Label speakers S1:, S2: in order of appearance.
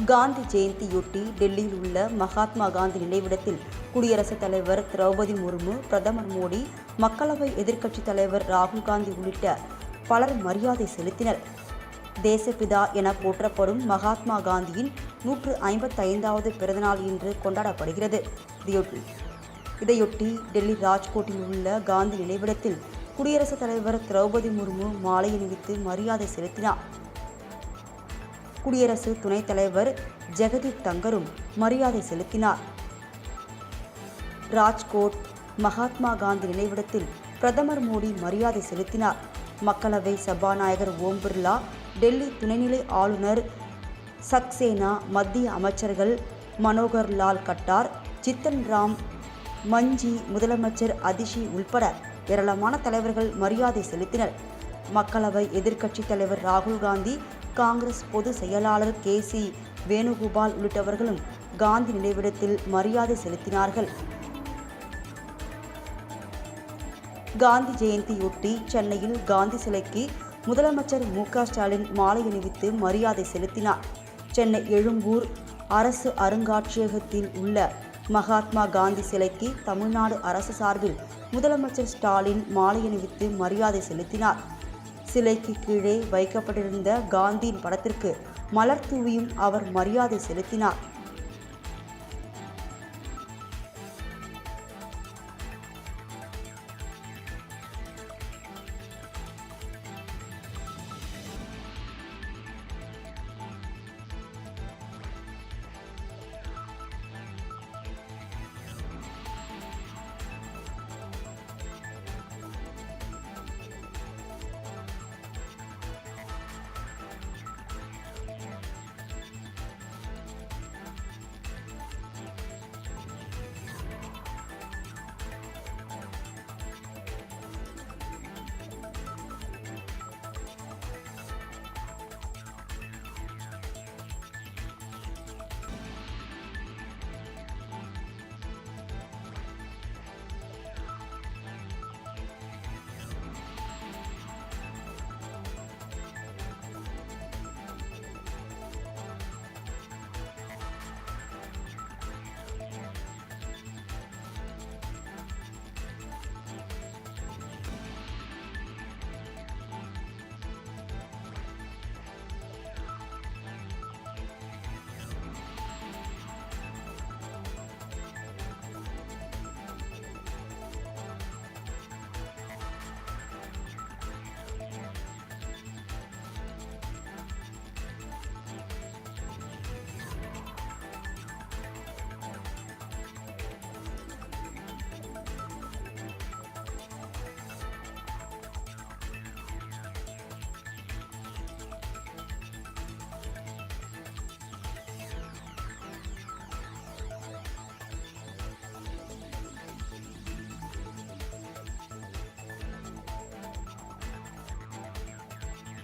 S1: காந்தி ஜெயந்தியொட்டி டெல்லியில் உள்ள மகாத்மா காந்தி நினைவிடத்தில் குடியரசுத் தலைவர் திரௌபதி முர்மு, பிரதமர் மோடி, மக்களவை எதிர்க்கட்சித் தலைவர் ராகுல் காந்தி உள்ளிட்ட பலர் மரியாதை செலுத்தினர். தேசப்பிதா என போற்றப்படும் மகாத்மா காந்தியின் 155வது பிறந்தநாள் இன்று கொண்டாடப்படுகிறது. இதையொட்டி டெல்லி ராஜ்கோட்டில் உள்ள காந்தி நினைவிடத்தில் குடியரசுத் தலைவர் திரௌபதி முர்மு மாலை அணிவித்து மரியாதை செலுத்தினார். குடியரசு துணைத் தலைவர் ஜெகதீப் தங்கரும் மரியாதை செலுத்தினார். ராஜ்கோட் மகாத்மா காந்தி நினைவிடத்தில் பிரதமர் மோடி மரியாதை செலுத்தினார். மக்களவை சபாநாயகர் ஓம் பிர்லா, டெல்லி துணைநிலை ஆளுநர் சக்சேனா, மத்திய அமைச்சர்கள் மனோகர் லால் கட்டார், ஜித்தன் ராம் மஞ்சி, முதலமைச்சர் அதிஷி உள்பட ஏராளமான தலைவர்கள் மரியாதை செலுத்தினர். மக்களவை எதிர்க்கட்சித் தலைவர் ராகுல் காந்தி, காங்கிரஸ் பொதுச் செயலாளர் கே.சி. வேணுகோபால் உள்ளிட்டவர்களும் காந்தி நினைவிடத்தில் மரியாதை செலுத்தினார்கள். காந்தி ஜெயந்தியொட்டி சென்னையில் காந்தி சிலைக்கு முதலமைச்சர் மு.க. ஸ்டாலின் மாலை அணிவித்து மரியாதை செலுத்தினார். சென்னை எழும்பூர் அரசு அருங்காட்சியகத்தில் உள்ள மகாத்மா காந்தி சிலைக்கு தமிழ்நாடு அரசு சார்பில் முதலமைச்சர் ஸ்டாலின் மாலை அணிவித்து மரியாதை செலுத்தினார். சிலைக்கு கீழே வைக்கப்பட்டிருந்த காந்தியின் படத்திற்கு மலர் தூவியும் அவர் மரியாதை செலுத்தினார்.